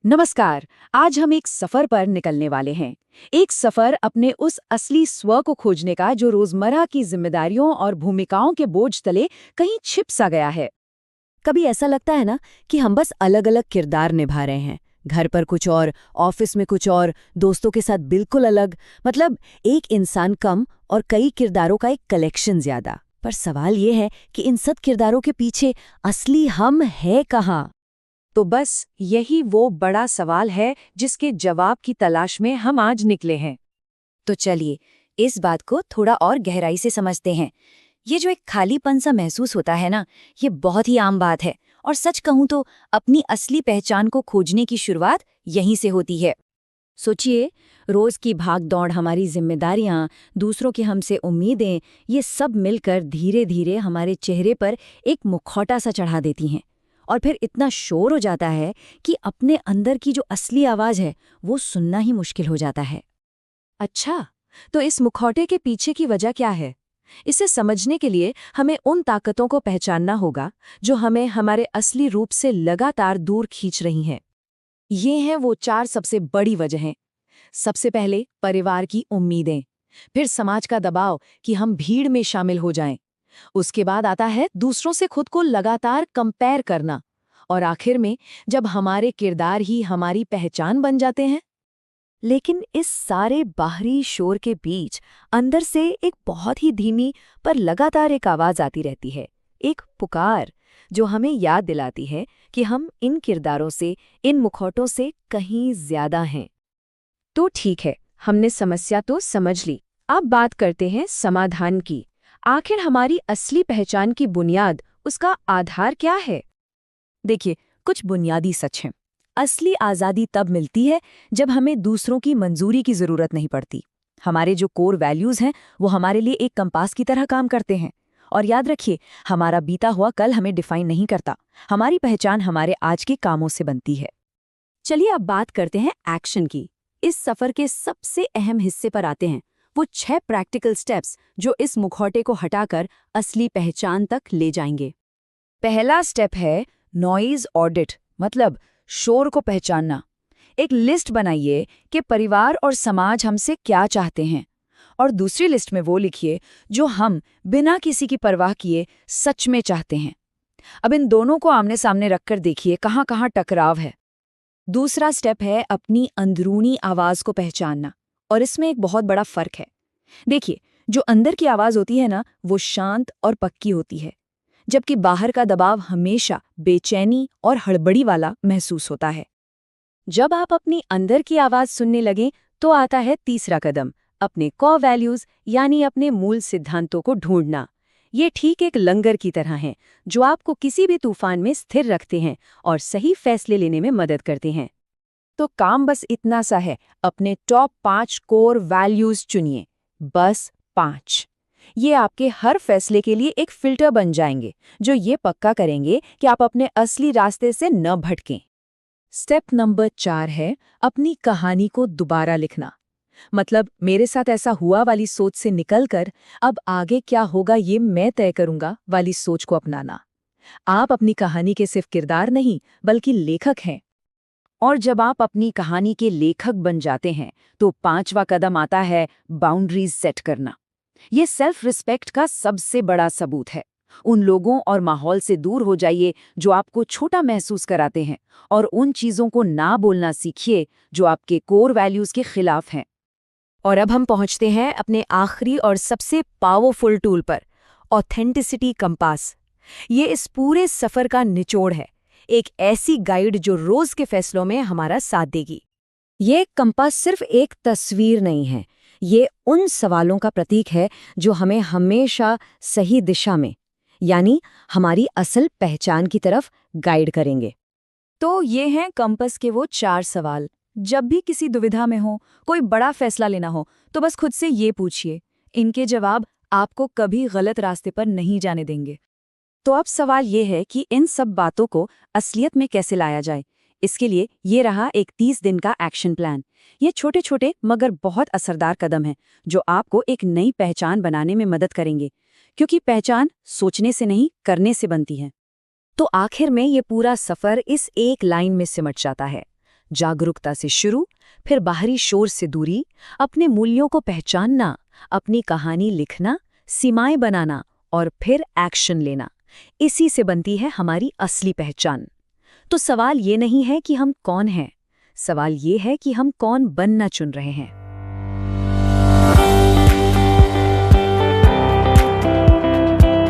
नमस्कार। आज हम एक सफर पर निकलने वाले हैं। एक सफर अपने उस असली स्व को खोजने का जो रोजमर्रा की जिम्मेदारियों और भूमिकाओं के बोझ तले कहीं छिप सा गया है। कभी ऐसा लगता है ना कि हम बस अलग अलग किरदार निभा रहे हैं। घर पर कुछ और, ऑफिस में कुछ और, दोस्तों के साथ बिल्कुल अलग। मतलब एक इंसान कम और कई किरदारों का एक कलेक्शन ज्यादा। पर सवाल ये है कि इन सब किरदारों के पीछे असली हम है कहाँ। तो बस यही वो बड़ा सवाल है जिसके जवाब की तलाश में हम आज निकले हैं। तो चलिए इस बात को थोड़ा और गहराई से समझते हैं। ये जो एक खालीपन सा महसूस होता है ना, ये बहुत ही आम बात है। और सच कहूं तो अपनी असली पहचान को खोजने की शुरुआत यहीं से होती है। सोचिए, रोज की भाग दौड़, हमारी जिम्मेदारियां, दूसरों की हमसे उम्मीदें, ये सब मिलकर धीरे धीरे हमारे चेहरे पर एक मुखौटा सा चढ़ा देती हैं। और फिर इतना शोर हो जाता है कि अपने अंदर की जो असली आवाज है वो सुनना ही मुश्किल हो जाता है। अच्छा, तो इस मुखौटे के पीछे की वजह क्या है? इसे समझने के लिए हमें उन ताकतों को पहचानना होगा जो हमें हमारे असली रूप से लगातार दूर खींच रही हैं। ये हैं वो 4 सबसे बड़ी वजहें। सबसे पहले परिवार की उम्मीदें, फिर समाज का दबाव कि हम भीड़ में शामिल हो जाएं। उसके बाद आता है दूसरों से खुद को लगातार कंपेयर करना, और आखिर में जब हमारे किरदार ही हमारी पहचान बन जाते हैं। लेकिन इस सारे बाहरी शोर के बीच अंदर से एक बहुत ही धीमी पर लगातार एक आवाज आती रहती है। एक पुकार जो हमें याद दिलाती है कि हम इन किरदारों से, इन मुखौटों से कहीं ज्यादा हैं। तो ठीक है, हमने समस्या तो समझ ली। अब बात करते हैं समाधान की। आखिर हमारी असली पहचान की बुनियाद, उसका आधार क्या है? देखिए, कुछ बुनियादी सच हैं। असली आज़ादी तब मिलती है जब हमें दूसरों की मंजूरी की ज़रूरत नहीं पड़ती। हमारे जो कोर वैल्यूज़ हैं वो हमारे लिए एक कंपास की तरह काम करते हैं। और याद रखिए, हमारा बीता हुआ कल हमें डिफाइन नहीं करता। हमारी पहचान हमारे आज के कामों से बनती है। चलिए अब बात करते हैं एक्शन की। इस सफर के सबसे अहम हिस्से पर आते हैं, वो 6 प्रैक्टिकल स्टेप्स जो इस मुखौटे को हटाकर असली पहचान तक ले जाएंगे। पहला स्टेप है नॉइज ऑडिट, मतलब शोर को पहचानना। एक लिस्ट बनाइए कि परिवार और समाज हमसे क्या चाहते हैं, और दूसरी लिस्ट में वो लिखिए जो हम बिना किसी की परवाह किए सच में चाहते हैं। अब इन दोनों को आमने सामने रखकर देखिए कहाँ कहाँ टकराव है। दूसरा स्टेप है अपनी अंदरूनी आवाज को पहचानना, और इसमें एक बहुत बड़ा फर्क है। देखिए, जो अंदर की आवाज होती है ना, वो शांत और पक्की होती है, जबकि बाहर का दबाव हमेशा बेचैनी और हड़बड़ी वाला महसूस होता है। जब आप अपनी अंदर की आवाज सुनने लगें तो आता है तीसरा कदम, अपने कॉर वैल्यूज यानी अपने मूल सिद्धांतों को ढूंढना। ये ठीक एक लंगर की तरह हैं जो आपको किसी भी तूफान में स्थिर रखते हैं और सही फैसले लेने में मदद करते हैं। तो काम बस इतना सा है, अपने टॉप 5 कोर वैल्यूज चुनिए। बस 5। ये आपके हर फैसले के लिए एक फिल्टर बन जाएंगे जो ये पक्का करेंगे कि आप अपने असली रास्ते से न भटकें। स्टेप नंबर 4 है अपनी कहानी को दोबारा लिखना। मतलब मेरे साथ ऐसा हुआ वाली सोच से निकलकर अब आगे क्या होगा ये मैं तय करूंगा वाली सोच को अपनाना। आप अपनी कहानी के सिर्फ किरदार नहीं बल्कि लेखक हैं। और जब आप अपनी कहानी के लेखक बन जाते हैं तो 5वां कदम आता है बाउंड्रीज सेट करना। ये सेल्फ रिस्पेक्ट का सबसे बड़ा सबूत है। उन लोगों और माहौल से दूर हो जाइए जो आपको छोटा महसूस कराते हैं, और उन चीजों को ना बोलना सीखिए जो आपके कोर वैल्यूज के खिलाफ हैं। और अब हम पहुंचते हैं अपने आखिरी और सबसे पावरफुल टूल पर, ऑथेंटिसिटी कंपास। ये इस पूरे सफर का निचोड़ है, एक ऐसी गाइड जो रोज के फैसलों में हमारा साथ देगी। ये कंपास सिर्फ एक तस्वीर नहीं है, ये उन सवालों का प्रतीक है जो हमें हमेशा सही दिशा में, यानी हमारी असल पहचान की तरफ गाइड करेंगे। तो ये हैं कंपास के वो 4 सवाल। जब भी किसी दुविधा में हो, कोई बड़ा फैसला लेना हो, तो बस खुद से ये पूछिए। इनके जवाब आपको कभी गलत रास्ते पर नहीं जाने देंगे। तो अब सवाल ये है कि इन सब बातों को असलियत में कैसे लाया जाए। इसके लिए ये रहा एक 30 दिन का एक्शन प्लान। ये छोटे छोटे मगर बहुत असरदार कदम हैं जो आपको एक नई पहचान बनाने में मदद करेंगे, क्योंकि पहचान सोचने से नहीं करने से बनती है। तो आखिर में ये पूरा सफर इस एक लाइन में सिमट जाता है, जागरूकता से शुरू, फिर बाहरी शोर से दूरी, अपने मूल्यों को पहचानना, अपनी कहानी लिखना, सीमाएं बनाना और फिर एक्शन लेना। इसी से बनती है हमारी असली पहचान। तो सवाल ये नहीं है कि हम कौन हैं, सवाल ये है कि हम कौन बनना चुन रहे हैं।